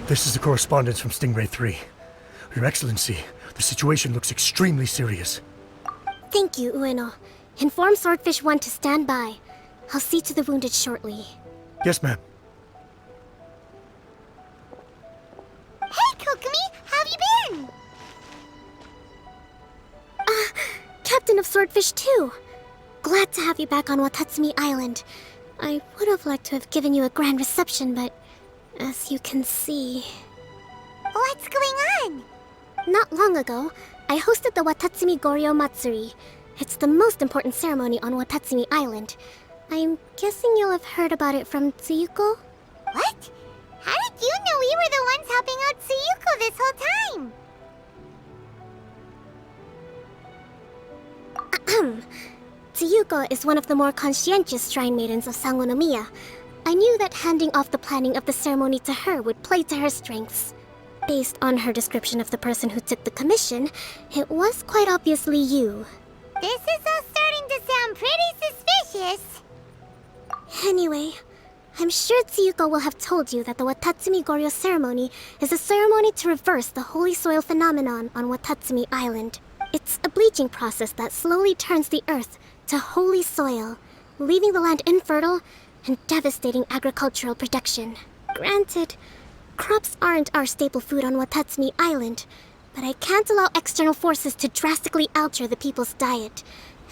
This is the correspondence from Stingray 3. Your Excellency, the situation looks extremely serious. Thank you, Ueno. Inform Swordfish 1 to stand by. I'll see to the wounded shortly. Yes, ma'am. Hey, Kokomi! How have you been? Captain of Swordfish 2! Glad to have you back on Watatsumi Island. I would have liked to have given you a grand reception, but as you can see... What's going on? Not long ago, I hosted the Watatsumi Goryo Matsuri. It's the most important ceremony on Watatsumi Island. I'm guessing you'll have heard about it from Tsuyuko? What? How did you know we were the ones helping out Tsuyuko this whole time? Tsuyuko is one of the more conscientious shrine maidens of Sangonomiya. I knew that handing off the planning of the ceremony to her would play to her strengths. Based on her description of the person who took the commission, it was quite obviously you. This is all starting to sound pretty suspicious. Anyway, I'm sure Tsuyuko will have told you that the Watatsumi Goryo ceremony is a ceremony to reverse the holy soil phenomenon on Watatsumi Island. It's a bleaching process that slowly turns the earth to holy soil, leaving the land infertile and devastating agricultural production. Granted, crops aren't our staple food on Watatsumi Island, but I can't allow external forces to drastically alter the people's diet,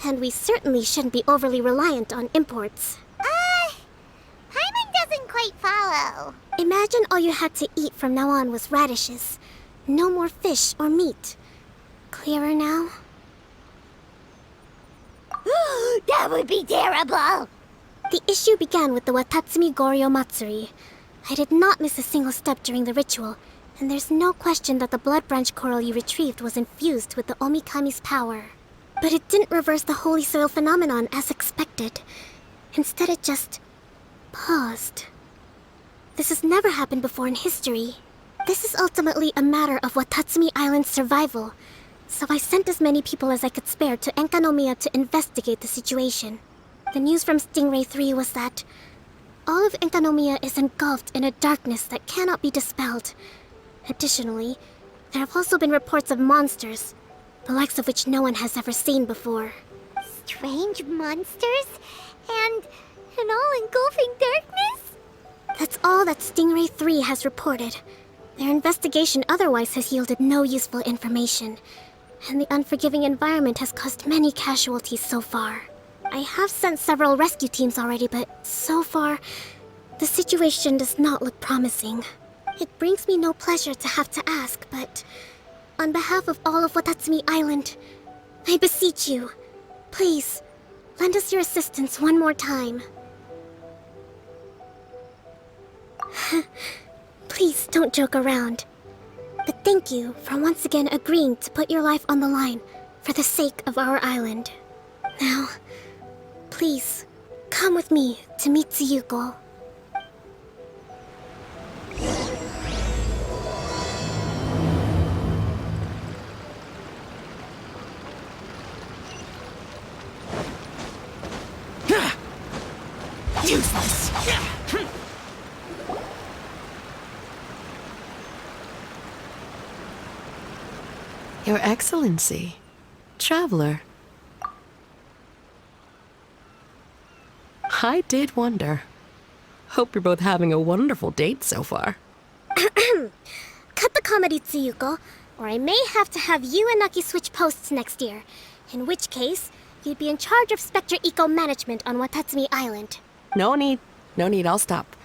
and we certainly shouldn't be overly reliant on imports. Paimon doesn't quite follow. Imagine all you had to eat from now on was radishes. No more fish or meat. Clearer now? That would be terrible! The issue began with the Watatsumi Goryo Matsuri. I did not miss a single step during the ritual, and there's no question that the blood branch coral you retrieved was infused with the Omikami's power. But it didn't reverse the holy soil phenomenon as expected. Instead, it just paused. This has never happened before in history. This is ultimately a matter of Watatsumi Island's survival, so I sent as many people as I could spare to Enkanomiya to investigate the situation. The news from Stingray 3 was that all of Enkanomiya is engulfed in a darkness that cannot be dispelled. Additionally, there have also been reports of monsters, the likes of which no one has ever seen before. Strange monsters? And an all-engulfing darkness? That's all that Stingray 3 has reported. Their investigation otherwise has yielded no useful information, and the unforgiving environment has caused many casualties so far. I have sent several rescue teams already, but so far, the situation does not look promising. It brings me no pleasure to have to ask, but on behalf of all of Watatsumi Island, I beseech you, please, lend us your assistance one more time. Please don't joke around. But thank you for once again agreeing to put your life on the line for the sake of our island. Now, please, come with me to meet Tsuyuko. Useless! Your Excellency, Traveler. I did wonder. Hope you're both having a wonderful date so far. Cut the comedy, Tsuyuko, or I may have to have you and Naki switch posts next year. In which case, you'd be in charge of Spectre Eco Management on Watatsumi Island. No need, I'll stop.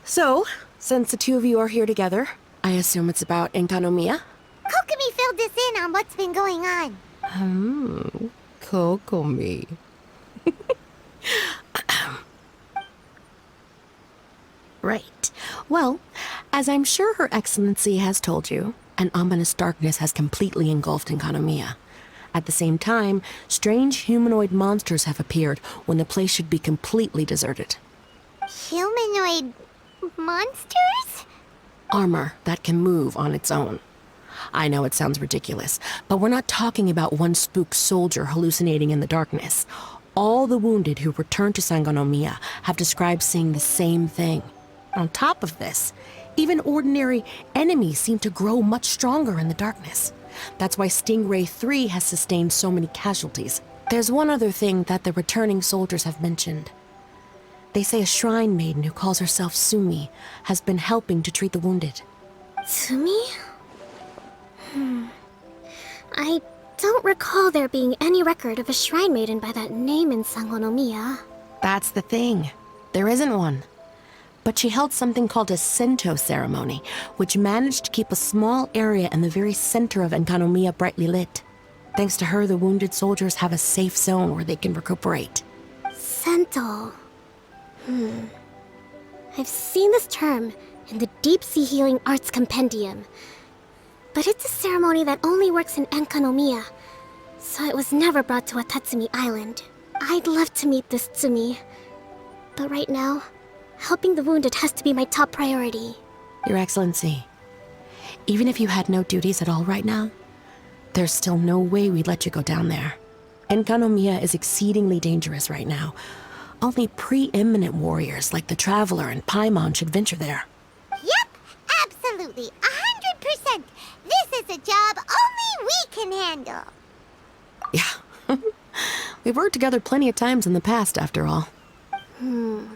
So, since the two of you are here together, I assume it's about Enkanomiya? Kokomi filled us in on what's been going on. Kokomi. Right. Well, as I'm sure Her Excellency has told you, An ominous darkness has completely engulfed Enkanomiya. At the same time, strange humanoid monsters have appeared when the place should be completely deserted. Humanoid monsters? Armor that can move on its own. I know it sounds ridiculous, but we're not talking about one spooked soldier hallucinating in the darkness. All the wounded who returned to Sangonomiya have described seeing the same thing. On top of this, even ordinary enemies seem to grow much stronger in the darkness. That's why Stingray 3 has sustained so many casualties. There's one other thing that the returning soldiers have mentioned. They say a shrine maiden who calls herself Sumi has been helping to treat the wounded. Sumi? I don't recall there being any record of a shrine maiden by that name in Sangonomiya. That's the thing. There isn't one. But she held something called a Sento ceremony, which managed to keep a small area in the very center of Enkanomiya brightly lit. Thanks to her, the wounded soldiers have a safe zone where they can recuperate. Sento. I've seen this term in the Deep Sea Healing Arts Compendium. But it's a ceremony that only works in Enkanomiya, so it was never brought to Watatsumi Island. I'd love to meet this Tsumi, but right now, helping the wounded has to be my top priority. Your Excellency, even if you had no duties at all right now, there's still no way we'd let you go down there. Enkanomiya is exceedingly dangerous right now. Only preeminent warriors like the Traveler and Paimon should venture there. Yep, absolutely, 100%. This is a job only we can handle. Yeah. We've worked together plenty of times in the past, after all. Do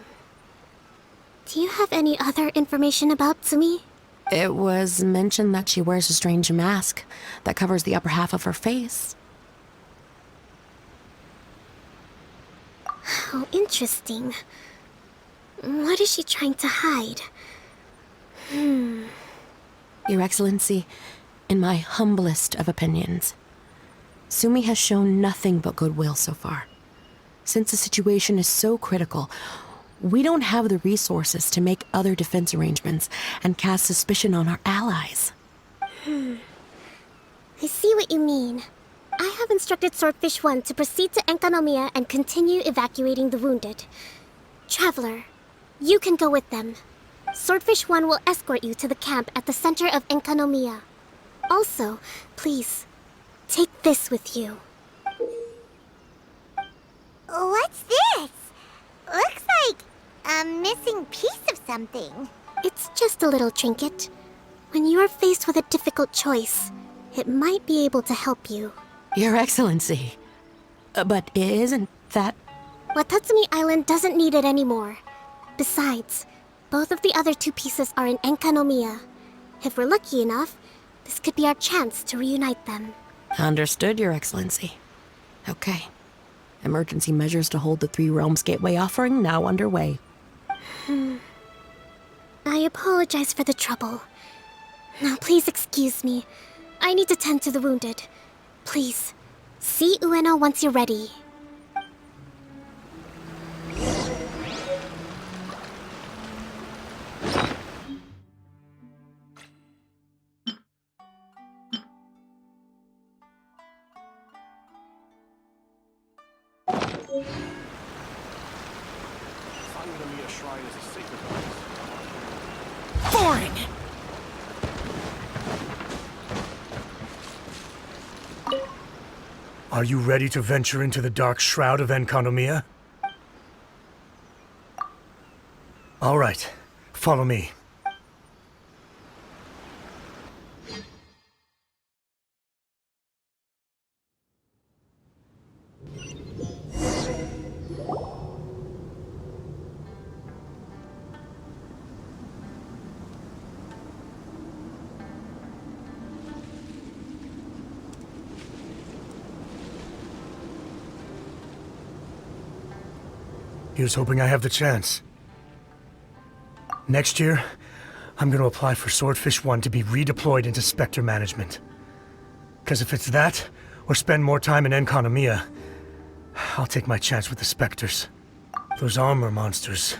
you have any other information about Tsumi? It was mentioned that she wears a strange mask that covers the upper half of her face. How interesting. What is she trying to hide? Your Excellency, in my humblest of opinions, Sumi has shown nothing but goodwill so far. Since the situation is so critical, we don't have the resources to make other defense arrangements and cast suspicion on our allies. I see what you mean. I have instructed Swordfish 1 to proceed to Enkanomiya and continue evacuating the wounded. Traveler, you can go with them. Swordfish 1 will escort you to the camp at the center of Enkanomiya. Also, please, take this with you. What's this? Looks like a missing piece of something. It's just a little trinket. When you are faced with a difficult choice, it might be able to help you. Your Excellency. But isn't that... Watatsumi Island doesn't need it anymore. Besides, both of the other two pieces are in Enkanomiya. If we're lucky enough, this could be our chance to reunite them. Understood, Your Excellency. Okay. Emergency measures to hold the Three Realms Gateway offering now underway. I apologize for the trouble. Now please excuse me. I need to tend to the wounded. Please, see Ueno once you're ready. Shrine is a sacred place. Boring! Are you ready to venture into the dark shroud of Enkanomiya? All right, follow me. Here's hoping I have the chance. Next year, I'm gonna apply for Swordfish 1 to be redeployed into Spectre management. Because if it's that, or spend more time in Enkanomiya, I'll take my chance with the Spectres. Those armor monsters,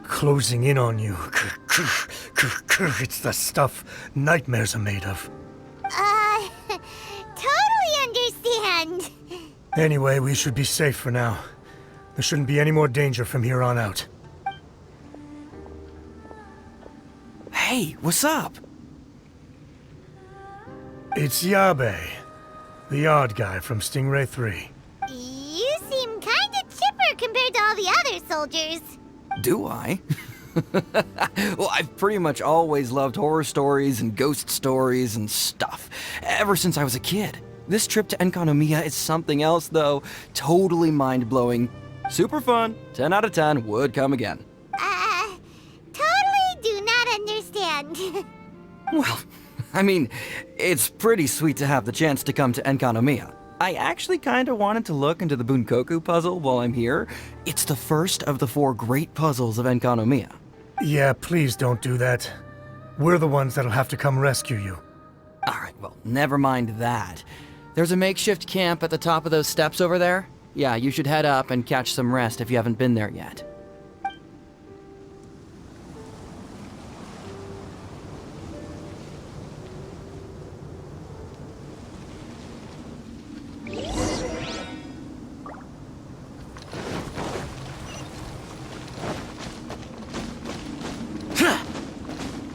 closing in on you. It's the stuff nightmares are made of. understand. Anyway, we should be safe for now. There shouldn't be any more danger from here on out. Hey, what's up? It's Yabe, the odd guy from Stingray 3. You seem kinda chipper compared to all the other soldiers. Do I? Well, I've pretty much always loved horror stories and ghost stories and stuff, ever since I was a kid. This trip to Enkanomiya is something else, though. Totally mind-blowing. Super fun. 10 out of 10 would come again. Totally do not understand. Well, I mean, it's pretty sweet to have the chance to come to Enkanomiya. I actually kinda wanted to look into the Bunkoku puzzle while I'm here. It's the first of the 4 great puzzles of Enkanomiya. Yeah, please don't do that. We're the ones that'll have to come rescue you. Alright, well, never mind that. There's a makeshift camp at the top of those steps over there. Yeah, you should head up and catch some rest if you haven't been there yet.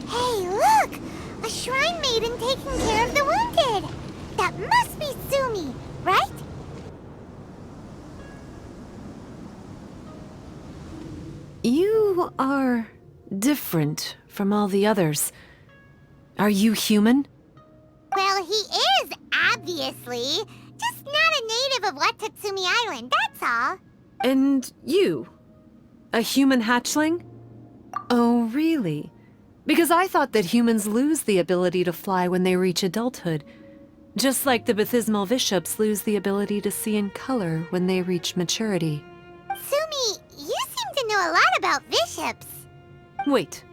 Hey, look! A shrine maiden taking care of the wounded! That must be Sumi, right? You are different from all the others. Are you human? Well, he is, obviously. Just not a native of Watatsumi Island, that's all. And you? A human hatchling? Oh, really? Because I thought that humans lose the ability to fly when they reach adulthood. Just like the Bathismal Bishops lose the ability to see in color when they reach maturity. Sumi, you seem to know a lot about bishops. Wait,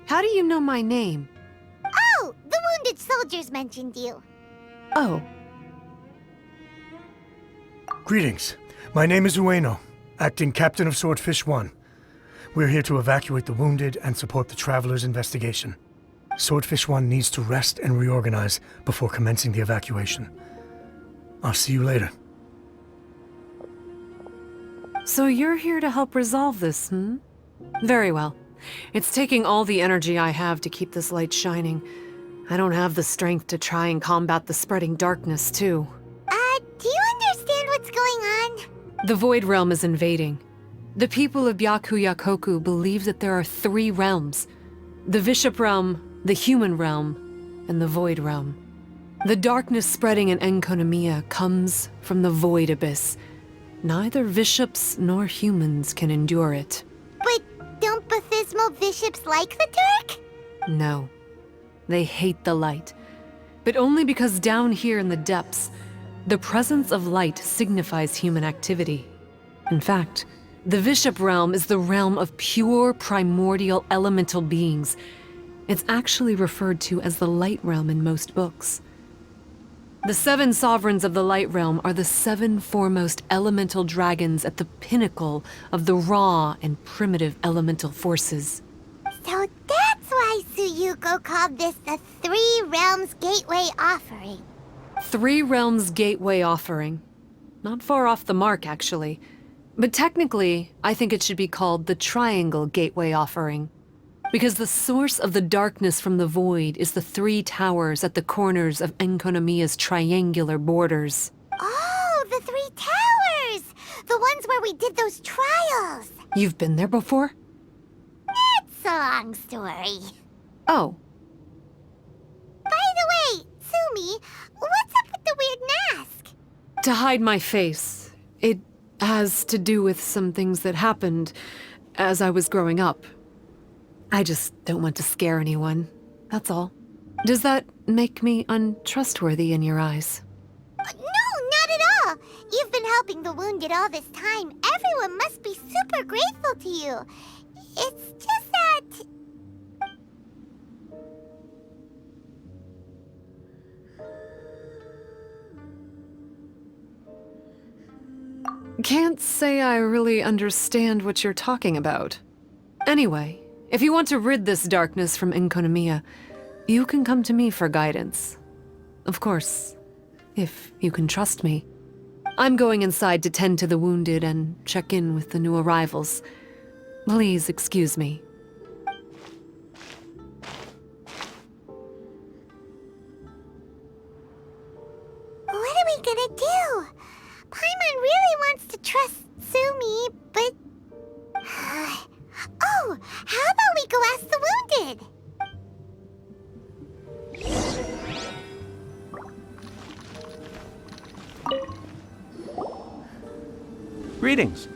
how do you know my name? Oh, the wounded soldiers mentioned you. Oh, Greetings. My name is Ueno, acting captain of Swordfish 1. We're here to evacuate the wounded and support the traveler's investigation. Swordfish 1 needs to rest and reorganize before commencing the evacuation. I'll see you later. so you're here to help resolve this, hmm? Very well. It's taking all the energy I have to keep this light shining. I don't have the strength to try and combat the spreading darkness, too. Do you understand what's going on? The Void Realm is invading. The people of Byakuyakoku believe that there are 3 realms. The Bishop Realm, the Human Realm, and the Void Realm. The darkness spreading in Enkanomiya comes from the Void Abyss. Neither bishops nor humans can endure it. But don't Bathismal bishops like the dark? No. They hate the light. But only because down here in the depths, the presence of light signifies human activity. In fact, the Bishop Realm is the realm of pure primordial elemental beings. It's actually referred to as the Light Realm in most books. The 7 sovereigns of the Light Realm are the 7 foremost elemental dragons at the pinnacle of the raw and primitive elemental forces. So that's why Suyuko called this the 3 Realms Gateway Offering. 3 Realms Gateway Offering. Not far off the mark, actually. But technically, I think it should be called the Triangle Gateway Offering. Because the source of the darkness from the void is the 3 towers at the corners of Enkanomiya's triangular borders. Oh, the 3 towers! The ones where we did those trials! You've been there before? It's a long story. Oh, By the way, Sumi, what's up with the weird mask? to hide my face. It has to do with some things that happened as I was growing up. I just don't want to scare anyone, that's all. Does that make me untrustworthy in your eyes? No, not at all. You've been helping the wounded all this time. Everyone must be super grateful to you. It's just that... Can't say I really understand what you're talking about. Anyway, if you want to rid this darkness from Enkanomiya, you can come to me for guidance. Of course, if you can trust me. I'm going inside to tend to the wounded and check in with the new arrivals. Please excuse me. What are we gonna do? Paimon really wants to trust Sumi, but... Oh, how about we go ask the wounded? Greetings.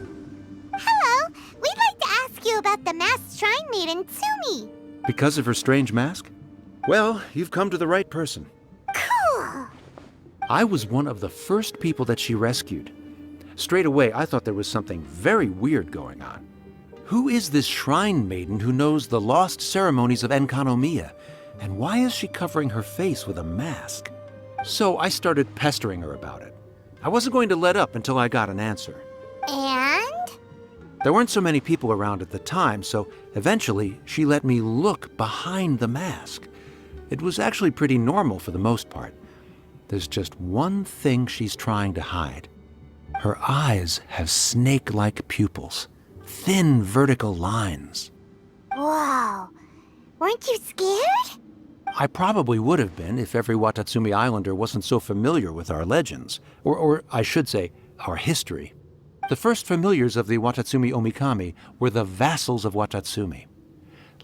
Hello, we'd like to ask you about the masked shrine maiden, Sumi. Because of her strange mask? Well, you've come to the right person. Cool. I was one of the first people that she rescued. Straight away, I thought there was something very weird going on. Who is this shrine maiden who knows the lost ceremonies of Enkanomiya? And why is she covering her face with a mask? So I started pestering her about it. I wasn't going to let up until I got an answer. And? There weren't so many people around at the time, so eventually she let me look behind the mask. It was actually pretty normal for the most part. There's just one thing she's trying to hide. Her eyes have snake-like pupils, thin vertical lines. Whoa. Weren't you scared? I probably would have been if every Watatsumi Islander wasn't so familiar with our legends, or I should say, our history. The first familiars of the Watatsumi Omikami were the vassals of Watatsumi.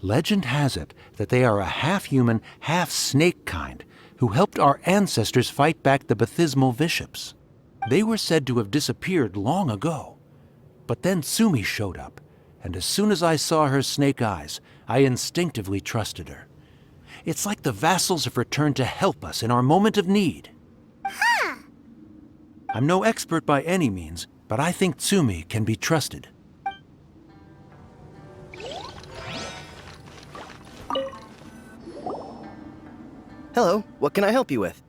Legend has it that they are a half-human, half-snake kind who helped our ancestors fight back the Bathismal Bishops. They were said to have disappeared long ago. But then Sumi showed up, and as soon as I saw her snake eyes, I instinctively trusted her. It's like the vassals have returned to help us in our moment of need. Huh. I'm no expert by any means, but I think Tsumi can be trusted. Hello, what can I help you with?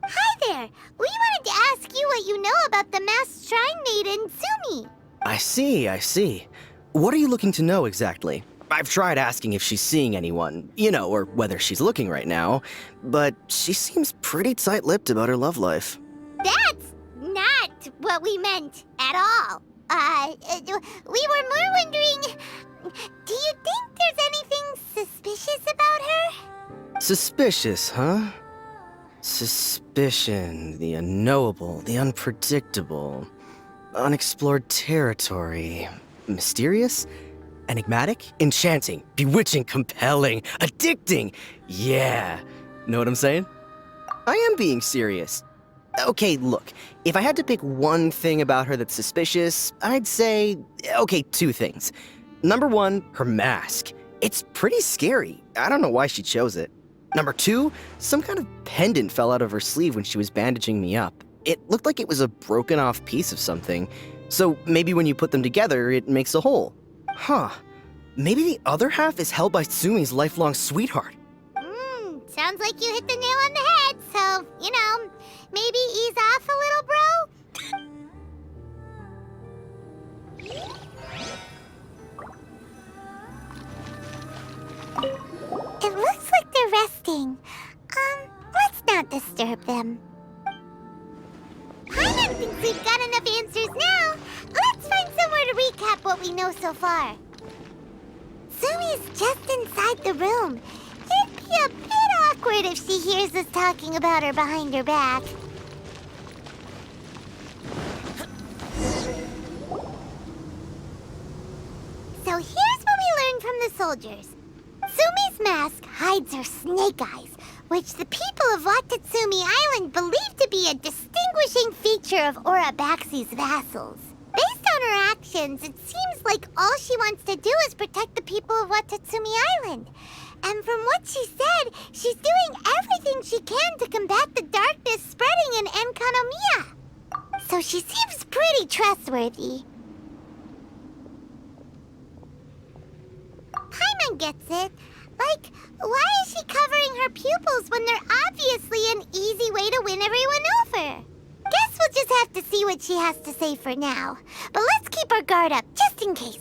Hi there. We wanted to ask you what you know about the masked shrine maiden, Sumi. I see. What are you looking to know exactly? I've tried asking if she's seeing anyone, or whether she's looking right now, but she seems pretty tight-lipped about her love life. That's not what we meant at all. We were more wondering, do you think there's anything suspicious about her? Suspicious, huh? Suspicion, the unknowable, the unpredictable, unexplored territory. Mysterious? Enigmatic? Enchanting, bewitching, compelling, addicting. Yeah. Know what I'm saying? I am being serious. Okay, look, if I had to pick one thing about her that's suspicious, I'd say, two things. Number one, her mask. It's pretty scary. I don't know why she chose it. Number two, some kind of pendant fell out of her sleeve when she was bandaging me up. It looked like it was a broken off piece of something. So maybe when you put them together, it makes a whole. Huh. Maybe the other half is held by Sumi's lifelong sweetheart. Sounds like you hit the nail on the head, so, maybe ease off a little, bro? It looks like they're resting. Let's not disturb them. Paimon thinks we've got enough answers now. Let's find somewhere to recap what we know so far. Sumi's just inside the room. It'd be a bit awkward if she hears us talking about her behind her back. So here's what we learned from the soldiers. Sumi's mask hides her snake eyes, which the people of Watatsumi Island believe to be a distinguishing feature of Orabaxi's vassals. Based on her actions, it seems like all she wants to do is protect the people of Watatsumi Island. And from what she said, she's doing everything she can to combat the darkness spreading in Enkanomiya. So she seems pretty trustworthy. Paimon gets it. Like, why is she covering her pupils when they're obviously an easy way to win everyone over? Guess we'll just have to see what she has to say for now. But let's keep our guard up, just in case.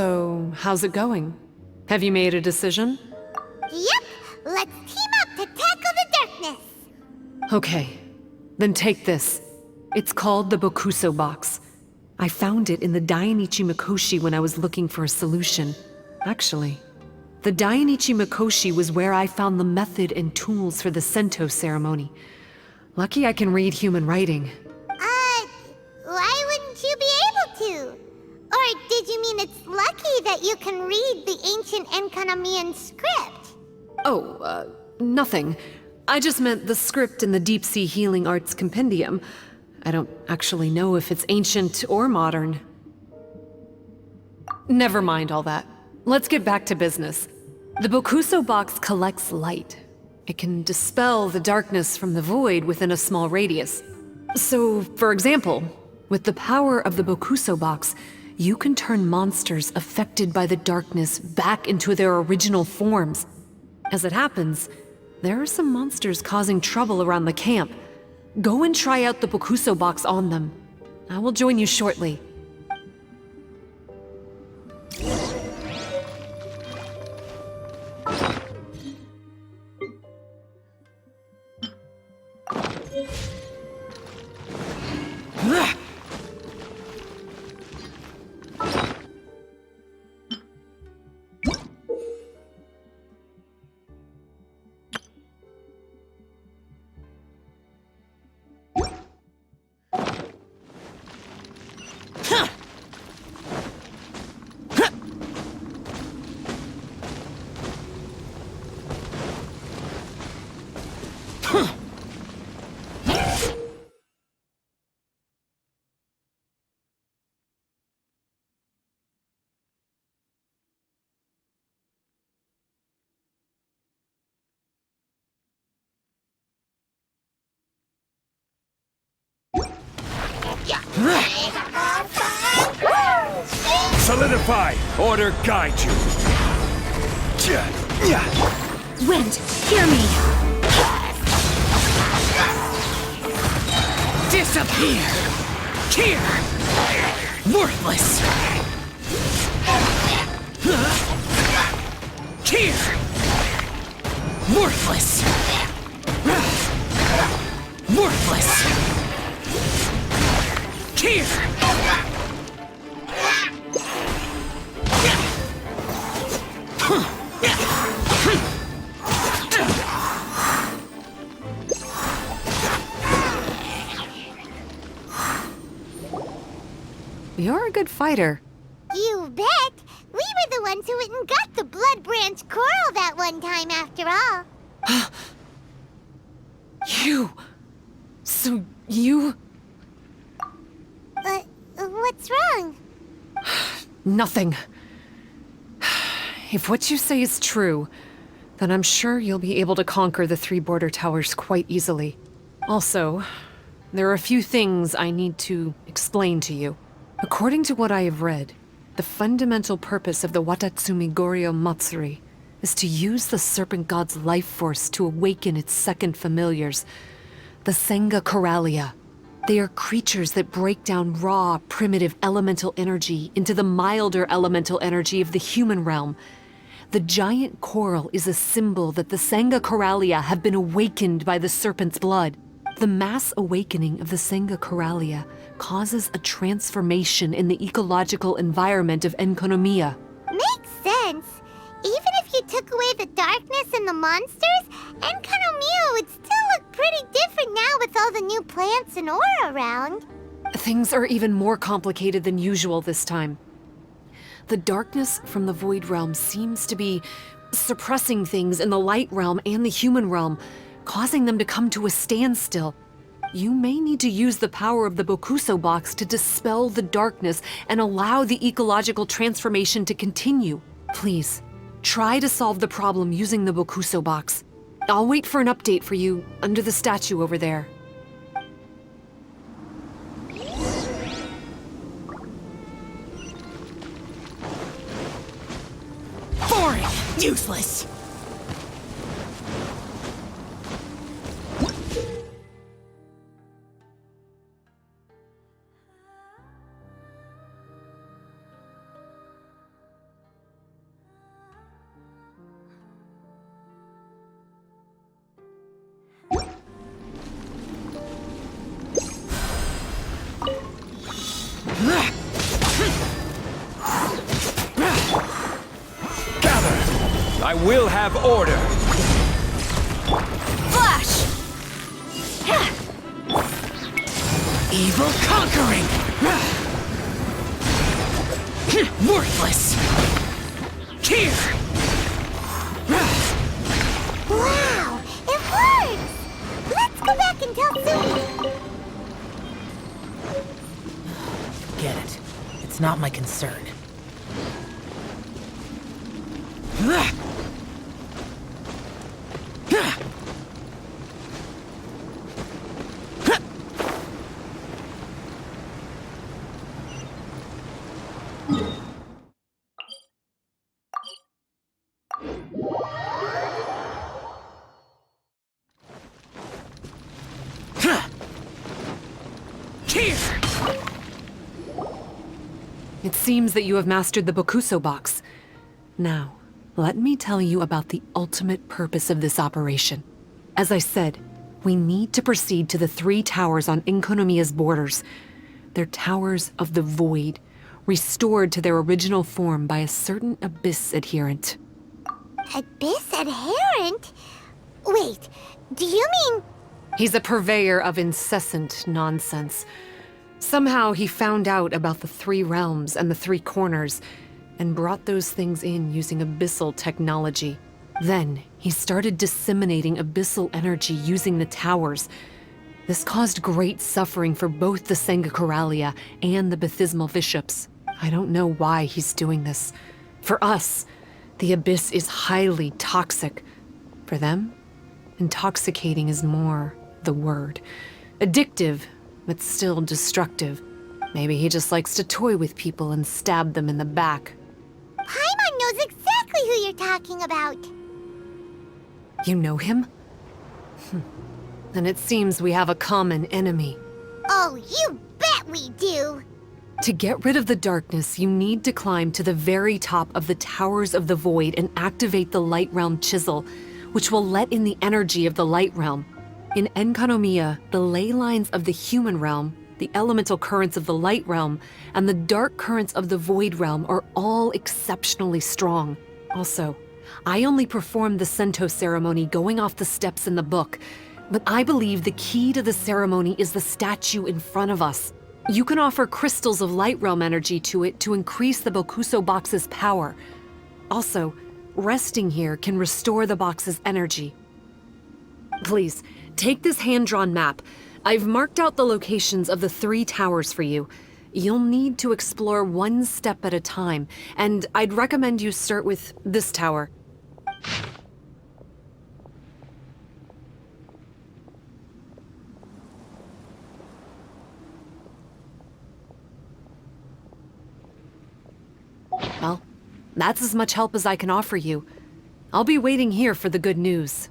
So, how's it going? Have you made a decision? Yep, let's team up to tackle the darkness. Okay, then take this. It's called the Bokuso box. I found it in the Dainichi Mikoshi when I was looking for a solution. Actually, the Dainichi Mikoshi was where I found the method and tools for the Sento ceremony. Lucky I can read human writing. Why wouldn't you be able to? Or did you mean it's lucky that you can read the ancient Enkanamian script? Oh, nothing. I just meant the script in the Deep Sea Healing Arts Compendium. I don't actually know if it's ancient or modern. Never mind all that. Let's get back to business. The Bokuso box collects light. It can dispel the darkness from the void within a small radius. So, for example, with the power of the Bokuso box, you can turn monsters affected by the darkness back into their original forms. As it happens, there are some monsters causing trouble around the camp. Go and try out the Bokuso box on them. I will join you shortly. Solidify! Order guide you! Wind, hear me! Disappear! Here! Worthless! Here! Worthless! Worthless! Here! You're a good fighter. You bet! We were the ones who went and got the Blood Branch Coral that one time after all. You... So you... What's wrong? Nothing. If what you say is true, then I'm sure you'll be able to conquer the 3 border towers quite easily. Also, there are a few things I need to explain to you. According to what I have read, the fundamental purpose of the Watatsumi Goryo Matsuri is to use the Serpent God's life force to awaken its second familiars, the Senga Coralia. They are creatures that break down raw, primitive elemental energy into the milder elemental energy of the human realm. The giant coral is a symbol that the Senga Coralia have been awakened by the serpent's blood. The mass awakening of the Senga Coralia causes a transformation in the ecological environment of Enkonomiya. Makes sense. Even if you took away the darkness and the monsters, Enkanomiya would still look pretty different now with all the new plants and ore around. Things are even more complicated than usual this time. The darkness from the Void Realm seems to be suppressing things in the Light Realm and the human realm, causing them to come to a standstill. You may need to use the power of the Bokuso box to dispel the darkness and allow the ecological transformation to continue. Please, try to solve the problem using the Bokuso box. I'll wait for an update for you under the statue over there. Boring! Useless! Gather! I will have order! Flash! Evil conquering! Worthless! Here! Wow, it works! Let's go back and tell Sumi. Get it. It's not my concern. It seems that you have mastered the Bokuso box. Now, let me tell you about the ultimate purpose of this operation. As I said, we need to proceed to the 3 towers on Inkonomiya's borders. They're towers of the void, restored to their original form by a certain Abyss adherent. Abyss adherent? Wait, do you mean... He's a purveyor of incessant nonsense. Somehow he found out about the 3 realms and the 3 corners, and brought those things in using abyssal technology. Then, he started disseminating abyssal energy using the towers. This caused great suffering for both the Sangha and the Baptismal Bishops. I don't know why he's doing this. For us, the abyss is highly toxic. For them, intoxicating is more the word. Addictive, but still destructive. Maybe he just likes to toy with people and stab them in the back. Paimon knows exactly who you're talking about. You know him? Then it seems we have a common enemy. Oh, you bet we do! To get rid of the darkness, you need to climb to the very top of the Towers of the Void and activate the Light Realm Chisel, which will let in the energy of the Light Realm. In Enkanomiya, the ley lines of the human realm, the elemental currents of the Light Realm, and the dark currents of the Void Realm are all exceptionally strong. Also, I only performed the Sento ceremony going off the steps in the book, but I believe the key to the ceremony is the statue in front of us. You can offer crystals of Light Realm energy to it to increase the Bokuso box's power. Also, resting here can restore the box's energy. Please, take this hand-drawn map. I've marked out the locations of the 3 towers for you. You'll need to explore one step at a time, and I'd recommend you start with this tower. Well, that's as much help as I can offer you. I'll be waiting here for the good news.